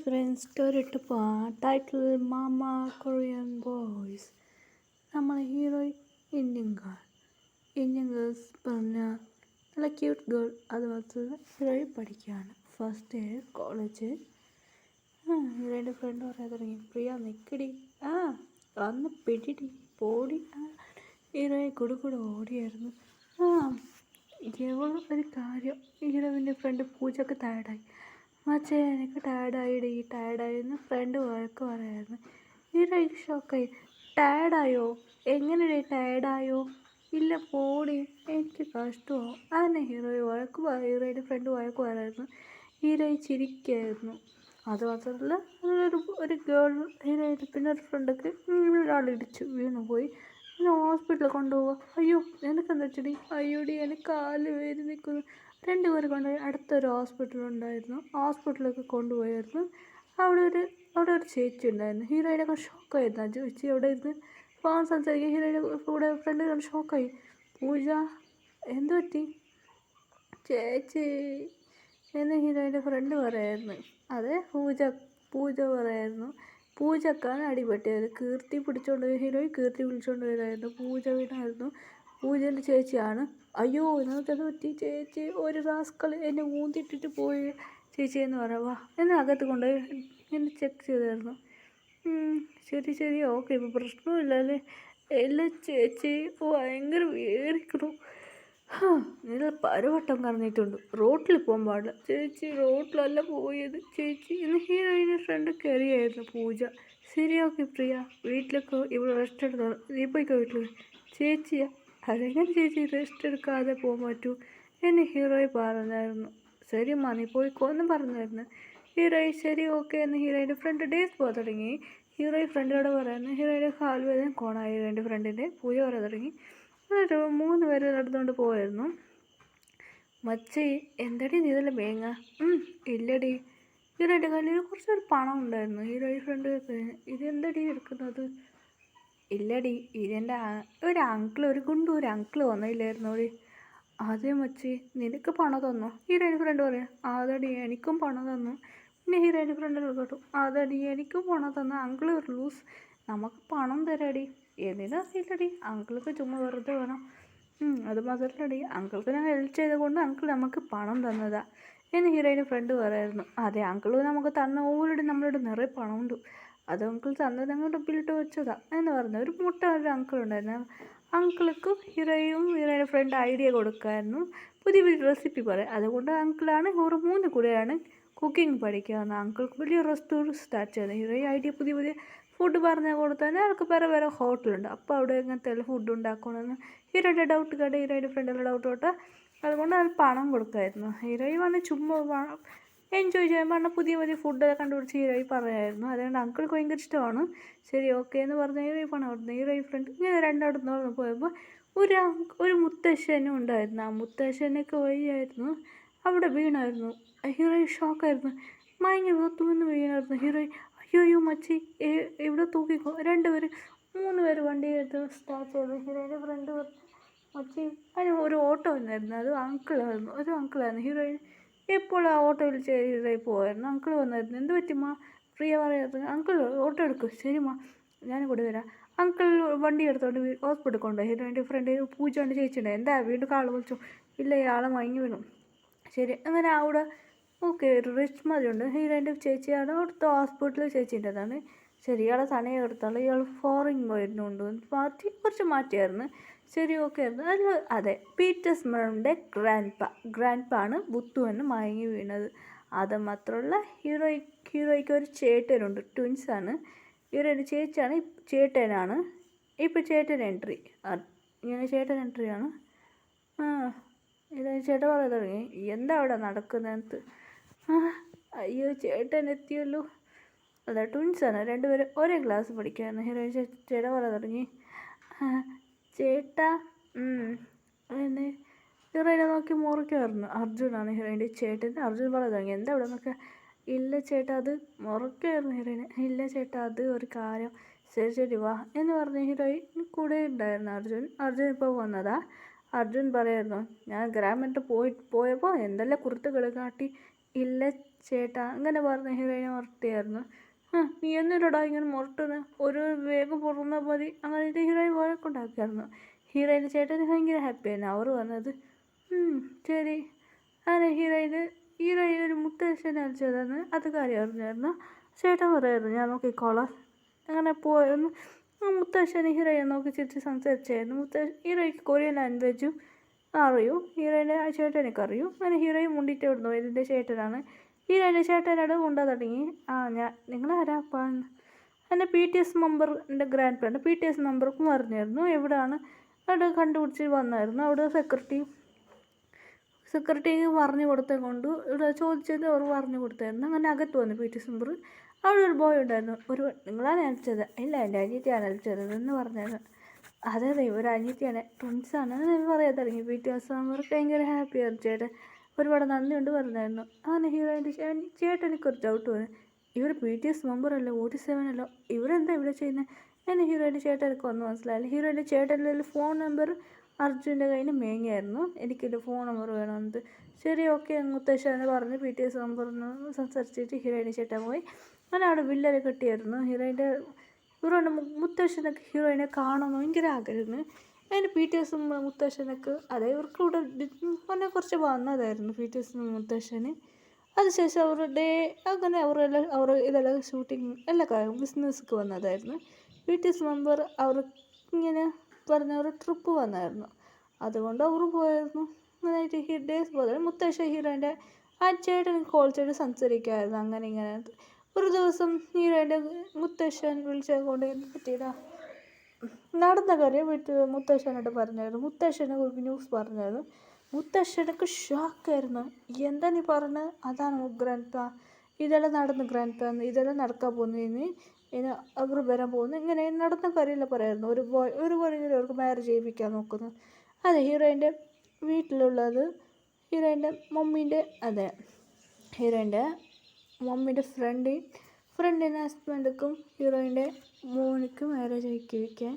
Friends സ്റ്റോറിട്ട് പോവാം. Title മാമ കൊറിയൻ ബോയ്സ്. നമ്മൾ ഹീറോ ഇന്ത്യൻ ഗേൾസ് പറഞ്ഞ നല്ല ക്യൂട്ട് ഗേൾ. അത് മാത്രമല്ല ഹീറോയി പഠിക്കുകയാണ്. First year college. ഹീറോയുടെ ഫ്രണ്ട് പറയാൻ തുടങ്ങി, പ്രിയ നിൽക്കടി, വന്ന് പിടിടി പോടി. ഹീറോയെ കൊടുക്കൂടെ ഓടിയായിരുന്നു. ഒരു കാര്യം, ഹീറോയിൻ്റെ ഫ്രണ്ട് പൂജക്ക് ടയർഡായി. മച്ചേ എനിക്ക് ടയർഡായിരുന്നു. ഫ്രണ്ട് വഴക്ക് പറയായിരുന്നു. ഹീറോയ്ക്ക് ഷോക്കായി. ടയർഡായോ? എങ്ങനെ ടയർഡായോ? ഇല്ല പോടി, എനിക്ക് കഷ്ടമോ. അങ്ങനെ ഹീറോയുടെ ഫ്രണ്ട് വഴക്ക് പറയായിരുന്നു. ഹീറോയി ചിരിക്കായിരുന്നു. അത് മാത്രമല്ല ഒരു ഗേൾ ഹീറോയിൻ്റെ പിന്നെ ഒരു ഫ്രണ്ടൊക്കെ ഒരാളിടിച്ചു വീണു പോയി. പിന്നെ ഹോസ്പിറ്റലിൽ കൊണ്ടുപോവുക. അയ്യോ എനിക്കെന്താ ചെടി, അയ്യോടി എനിക്ക് കാല് വേദനിക്കുന്നു. രണ്ടുപേർ കൊണ്ടുപോയി. അടുത്തൊരു ഹോസ്പിറ്റലുണ്ടായിരുന്നു. ഹോസ്പിറ്റലൊക്കെ കൊണ്ടുപോയായിരുന്നു. അവിടെ ഒരു ചേച്ചി ഉണ്ടായിരുന്നു. ഹീറോയിനൊക്കെ ഷോക്കായിരുന്നു. ആ ചേച്ചി അവിടെ ഇരുന്ന് ഫോൺ സംസാരിക്കുക. ഹീറോയുടെ കൂടെ ഫ്രണ്ട് ഷോക്കായി. പൂജ എന്തു പറ്റി ചേച്ചി എന്ന് ഹീറോയിൻ്റെ ഫ്രണ്ട് പറയായിരുന്നു. അതെ പൂജ പറയായിരുന്നു. പൂജക്കാണ് അടിപൊട്ടിയത്. കീർത്തി പിടിച്ചുകൊണ്ട് വരായിരുന്നു. പൂജ വീണായിരുന്നു. പൂജൻ്റെ ചേച്ചിയാണ്. അയ്യോ നിനക്കത് പറ്റി ചേച്ചി, ഒരു റാസ്കൾ എന്നെ ഊന്തിട്ടിട്ട് പോയി ചേച്ചി എന്ന് പറയാ. എന്നെ അകത്ത് കൊണ്ടുപോയി എന്നെ ചെക്ക് ചെയ്തായിരുന്നു. ശരി ഓക്കെ, ഇപ്പോൾ പ്രശ്നമില്ല അല്ലേ? എല്ലാ ചേച്ചി ഭയങ്കര വേദനിക്കണം. നിങ്ങൾ പലവട്ടം കറങ്ങിയിട്ടുണ്ട്. റോട്ടിൽ പോകാൻ പാടില്ല ചേച്ചി, റോട്ടിലല്ല പോയത് ചേച്ചി എന്ന് ഹീറോയിൻ്റെ ഫ്രണ്ട് കയറിയായിരുന്നു പൂജ. ശരി ഓക്കെ പ്രിയ, വീട്ടിലൊക്കെ ഇവിടെ റെസ്റ്റ് എടുത്തോ, നീ പോയിക്കോ വീട്ടിൽ. ചേച്ചിയാ, അതെങ്ങനെ ചേച്ചി റെസ്റ്റ് എടുക്കാതെ പോകാൻ പറ്റൂ എന്ന് ഹീറോയി പറഞ്ഞായിരുന്നു. ശരി നീ പോയിക്കോ എന്ന് പറഞ്ഞായിരുന്നു. ഹീറോയി ശരി ഓക്കെ എന്ന് ഹീറോയിൻ്റെ ഫ്രണ്ട് ഡേയ്സ് പോകാൻ തുടങ്ങി. ഹീറോയി ഫ്രണ്ടിനോട് പറയുന്നു. ഹീറോയിൻ്റെ കാൽവേദന കോണായി ഹീറോയിൻ്റെ ഫ്രണ്ടിൻ്റെ. പൂജ പറയാൻ തുടങ്ങി. എന്നിട്ട് 3 പേര് നടന്നുകൊണ്ട് പോയായിരുന്നു. മച്ചേ എന്തടി നീ ഇതെല്ലാം വേങ്ങ? ഇല്ലടി. ഹീറോയിൻ്റെ കയ്യിൽ കുറച്ചൊരു പണം ഉണ്ടായിരുന്നു. ഹീറോയി ഫ്രണ്ട് ഇതെന്തടി എടുക്കുന്നത്? ഇല്ലടി, ഇതെൻ്റെ ഒരു അങ്കിള് വന്നില്ലായിരുന്നു അവിടെ. അതേ മച്ചി, നിനക്ക് പണം തന്നോ? ഹീറോയിൻ്റെ ഫ്രണ്ട് പറയാം, അതടി എനിക്കും പണം തന്നു. പിന്നെ ഹീറോയിൻ്റെ ഫ്രണ്ട് കേട്ടു, അതടി എനിക്കും പണം തന്നു. അങ്കിള് ഒരു ലൂസ്, നമുക്ക് പണം തരാടി. എന്തിനാ ഇല്ലടി, അങ്കിൾക്ക് ചുമ്മാ വെറുതെ വേണം. അത് മാത്രമല്ലടി, അങ്കിൾക്ക് ഞാൻ ഹെൽപ്പ് ചെയ്തുകൊണ്ട് അങ്കിൾ നമുക്ക് പണം തന്നതാ എന്ന് ഹീറോയിൻ്റെ ഫ്രണ്ട് പറയായിരുന്നു. അതെ, അങ്കിള് നമുക്ക് തന്ന ഓൾറെഡി നമ്മളുടെ നിറയെ പണമുണ്ട്. അത് അങ്കിൾ തന്നത് ഞങ്ങളുടെ ബില്ലിട്ട് വെച്ചതാ എന്ന് പറഞ്ഞു. ഒരു അങ്കിൾ ഉണ്ടായിരുന്നു. അങ്കിൾക്ക് ഹീറോയുടെ ഫ്രണ്ട് ഐഡിയ കൊടുക്കായിരുന്നു. പുതിയ റെസിപ്പി പറയാം. അതുകൊണ്ട് അങ്കിളാണ് 3 കൂടെയാണ് കുക്കിംഗ് പഠിക്കുകയെന്ന്. അങ്കിൾക്ക് വലിയ റെസ്റ്റോറൻറ്റ് സ്റ്റാർട്ട് ചെയ്യുന്നത്. ഹീറോയി ഐഡിയ പുതിയ ഫുഡ് പറഞ്ഞു കൊടുത്താൽ അവർക്ക് വേറെ ഹോട്ടലുണ്ട്. അപ്പോൾ അവിടെ എങ്ങനത്തെ ഫുഡ് ഉണ്ടാക്കണമെന്ന് ഹീറോയുടെ ഡൗട്ട് കേട്ട് ഹീറോയുടെ ഫ്രണ്ടിൻ്റെ ഡൗട്ട് കേട്ട് അതുകൊണ്ട് അത് പണം കൊടുക്കായിരുന്നു. ഹീറോയി വന്ന് ചുമ്മാ എൻജോയ് ചെയ്യാൻ പറഞ്ഞാൽ പുതിയ ഫുഡൊക്കെ കണ്ടുപിടിച്ച് ഹീറോയി പറയായിരുന്നു. അതുകൊണ്ട് അങ്കിൾക്ക് ഭയങ്കര ഇഷ്ടമാണ്. ശരി ഓക്കെ എന്ന് പറഞ്ഞ ഹീറോയി പണം കൊടുത്തു. ഹീറോയി ഫ്രണ്ട് ഇങ്ങനെ രണ്ടിടത്ത് പോയപ്പോൾ ഒരു മുത്തശ്ശനും ഉണ്ടായിരുന്നു. ആ മുത്തശ്ശനൊക്കെ വഴിയായിരുന്നു അവിടെ വീണായിരുന്നു. ഹീറോയി ഷോക്കായിരുന്നു. മയങ്ങി തുമെന്ന് വീണായിരുന്നു. ഹീറോയി അയ്യോ മച്ചി ഇവിടെ തൂക്കിക്കോ. 3 പേര് വണ്ടി എടുത്ത് സ്റ്റാർട്ട് ചെയ്തു. ഹീറോയിൻ്റെ ഫ്രണ്ട് മച്ചി അതിന് ഒരു ഓട്ടോ വന്നായിരുന്നു. അത് അങ്കിളായിരുന്നു. ഹീറോയിൻ എപ്പോൾ ആ ഓട്ടോയിൽ ഹീറോയി പോയായിരുന്നു. അങ്കിൾ വന്നായിരുന്നു. എന്ത് പറ്റിമ്മ? പ്രിയ പറയായിരുന്നു. അങ്കിൾ ഓട്ടോ എടുക്കും. ശരിമ്മ ഞാൻ കൂടെ വരാം. അങ്കിൾ വണ്ടി എടുത്തോണ്ട് ഹോസ്പിറ്റലിൽ കൊണ്ടുപോയി. ഹീറോയിൻ്റെ ഫ്രണ്ട് പൂജ കൊണ്ട് ചേച്ചിയുണ്ട്. എന്താ വീണ്ടും കാള് വിളിച്ചു? ഇല്ല, ഇയാളെ മയങ്ങി വീണു. ശരി അങ്ങനെ അവിടെ ഓക്കെ ഒരു റിച്ച് മതിയുണ്ട്. ഹീറോയിൻ്റെ ചേച്ചിയാണ് അവിടുത്തെ ഹോസ്പിറ്റലിൽ ചേച്ചീൻ്റെതാണ്. ശരി ഇയാളെ തനിയെ എടുത്തോളൂ. ഇയാൾ ഫോറിൻ പോയിരുന്നുണ്ട് കുറച്ച് മാറ്റിയായിരുന്നു. ശരി ഓക്കെ ആയിരുന്നു. അതെ, പീറ്റർ സ്മറിൻ്റെ ഗ്രാൻഡ് പാണ് ബുത്തുവെന്ന് മയങ്ങി വീണത്. അത് മാത്രമല്ല ഹീറോയ്ക്ക് ഒരു ചേട്ടനുണ്ട്. ട്വിൻസാണ്. ഹീറോയിൻ്റെ ചേട്ടനാണ്. ഇപ്പോൾ ചേട്ടൻ എൻട്രിയാണ്. ചേട്ടൻ പറയാൻ തുടങ്ങി, എന്താ അവിടെ നടക്കുന്നത്? അയ്യോ ചേട്ടൻ എത്തിയല്ലോ. അതെ, ട്വിൻസാണ്. 2 പേരും ഒരേ ക്ലാസ് പഠിക്കുകയായിരുന്നു. ഹീറോയിൻ ചേട്ടൻ പറയാൻ തുടങ്ങി, ചേട്ടാ എന്നെ ഹീറോയിനെ നോക്കി മുറിക്കുമായിരുന്നു. അർജുനാണ് ഹീറോയിൻ്റെ ചേട്ടൻ. അർജുൻ പറയാൻ തുടങ്ങി, എന്താ അവിടെ നോക്കുക? ഇല്ല ചേട്ടാ, അത് മുറിക്കുമായിരുന്നു ഹീറോയിനെ. ഇല്ല ചേട്ടാ, അത് ഒരു കാര്യം. ശരി വാ എന്ന് പറഞ്ഞ് ഹീറോയിൻ കൂടെ ഉണ്ടായിരുന്നു അർജുൻ ഇപ്പോൾ വന്നതാ. അർജുൻ പറയായിരുന്നു, ഞാൻ ഗ്രാമത്തിൽ പോയപ്പോൾ എന്തെല്ലാം കുരുത്തുകൾ കാട്ടി. ഇല്ല ചേട്ടാ അങ്ങനെ പറഞ്ഞ് ഹീറോയിനെ മുരട്ടിയായിരുന്നു. നീ എന്നിട്ടടാ ഇങ്ങനെ മുരട്ടുന്നത്, ഒരു വേഗം പുറന്നാൽ മതി അങ്ങനെ ഹീറോയിൻ വഴക്കുണ്ടാക്കിയായിരുന്നു. ഹീറോയിൻ്റെ ചേട്ടന് ഭയങ്കര ഹാപ്പിയായിരുന്നു അവർ വന്നത്. ശരി അങ്ങനെ ഹീറോയിൻ ഒരു മുത്തശ്ശനെ അയച്ചതെന്ന് അത് കാര്യം അറിഞ്ഞായിരുന്നു. ചേട്ടൻ പറയായിരുന്നു ഞാൻ നോക്കിക്കോളാം അങ്ങനെ പോയിരുന്നു. മുത്തശ്ശന് ഹീറോയിനെ നോക്കി ചിരിച്ച് സംസാരിച്ചായിരുന്നു. ഹീറോയ്ക്ക് കൊറിയൻ ലാംഗ്വേജും അറിയും, ഹീറോയിൻ്റെ ചേട്ടനൊക്കെ അറിയും. അങ്ങനെ ഹീറോയിൻ മുണ്ടിട്ട് വിടുന്നു ഇതിൻ്റെ ചേട്ടനാണ്. ഹീറോയിൻ്റെ ചേട്ടനോട് മുണ്ടാ തുടങ്ങി. നിങ്ങളാരാപ്പാ എൻ്റെ BTS മെമ്പറിൻ്റെ ഗ്രാൻഡ് ഫ്രണ്ട് BTS മെമ്പർക്കും പറഞ്ഞായിരുന്നു എവിടെയാണ് അവിടെ കണ്ടുപിടിച്ച് വന്നായിരുന്നു. അവിടെ സെക്യൂരിറ്റിക്ക് പറഞ്ഞു കൊടുത്തത് കൊണ്ട് ഇവിടെ ചോദിച്ചത് അവർ പറഞ്ഞു കൊടുത്തായിരുന്നു. അങ്ങനെ അകത്ത് വന്നു BTS മെമ്പർ. അവിടെ ഒരു ബോയ് ഉണ്ടായിരുന്നു. നിങ്ങളാണ് അയച്ചത്? ഇല്ല എൻ്റെ അനിയത്തിയാണ് അയച്ചത് എന്ന് പറഞ്ഞായിരുന്നു. അതെ ഒരു അനിയത്തിയാണ്, ട്വിൻസാണ് എന്ന് പറയാൻ തുടങ്ങി. BTS മെമ്പർ ഭയങ്കര ഹാപ്പിയായിരുന്നു. ചേട്ടൻ ഒരുപാട് നന്ദിയുണ്ട് പറഞ്ഞായിരുന്നു. അങ്ങനെ ഹീറോയിൻ്റെ ചേട്ടനൊക്കെ ഒരു ഡൗട്ട് വന്നു. ഇവർ BTS മെമ്പറല്ലോ, 47 അല്ലോ, ഇവരെന്താ ഇവിടെ ചെയ്യുന്നത് എന്നെ ഹീറോയിൻ്റെ ചേട്ടനൊക്കെ ഒന്നും മനസ്സിലായില്ല. ഹീറോയിൻ്റെ ചേട്ടൻ്റെ ഫോൺ നമ്പർ അർജുൻ്റെ കയ്യിൽ മേങ്ങിയായിരുന്നു. എനിക്കെൻ്റെ ഫോൺ നമ്പർ വേണമെന്നത്. ശരി ഓക്കെ മുത്തശ്ശ എന്ന് പറഞ്ഞ് BTS മെമ്പറിന് സംസാരിച്ചിട്ട് ഹീറോയിൻ്റെ ചേട്ടൻ പോയി. അങ്ങനെ അവിടെ വില്ലനെ കെട്ടിയായിരുന്നു. ഹീറോയിൻ്റെ മുത്തശ്ശനൊക്കെ ഹീറോയിനെ കാണാൻ ഭയങ്കര ആഗ്രഹമായിരുന്നു. അതിന് BTS മുത്തശ്ശനൊക്കെ ഇവർക്ക് ഇവിടെ കുറച്ച് വന്നതായിരുന്നു BTS മുത്തശ്ശന്. അതിനുശേഷം അങ്ങനെ ഇതെല്ലാം ഷൂട്ടിങ് എല്ലാ കാര്യം ബിസിനസ്സൊക്കെ വന്നതായിരുന്നു. BTS മെമ്പർ ഇങ്ങനെ പറഞ്ഞ ഒരു ട്രിപ്പ് വന്നായിരുന്നു. അതുകൊണ്ട് അവർ പോയായിരുന്നു. നന്നായിട്ട് ഡേയ്സ് പോലെ മുത്തശ്ശ ഹീറോയിൻ്റെ ചേട്ടന് കോൾ ചെയ്ത് സംസാരിക്കുമായിരുന്നു. അങ്ങനെ ഇങ്ങനെ ഒരു ദിവസം ഹീറോയിൻ്റെ മുത്തശ്ശൻ വിളിച്ചുകൊണ്ട് പറ്റിയതാ നടന്ന കാര്യം മുത്തശ്ശനോട് പറഞ്ഞായിരുന്നു. മുത്തശ്ശനെ ഒരു ന്യൂസ് പറഞ്ഞായിരുന്നു. മുത്തശ്ശനൊക്കെ ഷോക്കായിരുന്നു. എന്താ നീ പറഞ്ഞത്? അതാണ് ഗ്രാൻഡ് പാ, ഇതെല്ലാം നടന്നു ഗ്രാൻഡ് പാ, ഇതെല്ലാം നടക്കാൻ പോകുന്നതിന് ഇനി അവർ വരാൻ പോകുന്നു, ഇങ്ങനെ നടന്ന കാര്യമല്ല പറയായിരുന്നു. ഒരു ബോയിങ്ങനെ അവർക്ക് മാരേജ് ചെയ്യിപ്പിക്കാൻ നോക്കുന്നു. അതെ ഹീറോയിൻ്റെ വീട്ടിലുള്ളത് ഹീറോയിൻ്റെ മമ്മീൻ്റെ ഫ്രണ്ടിൻ്റെ ഹസ്ബൻഡിനും ഹീറോയിൻ്റെ മോനിക്കും മാരേജ് ആക്കി വയ്ക്കാൻ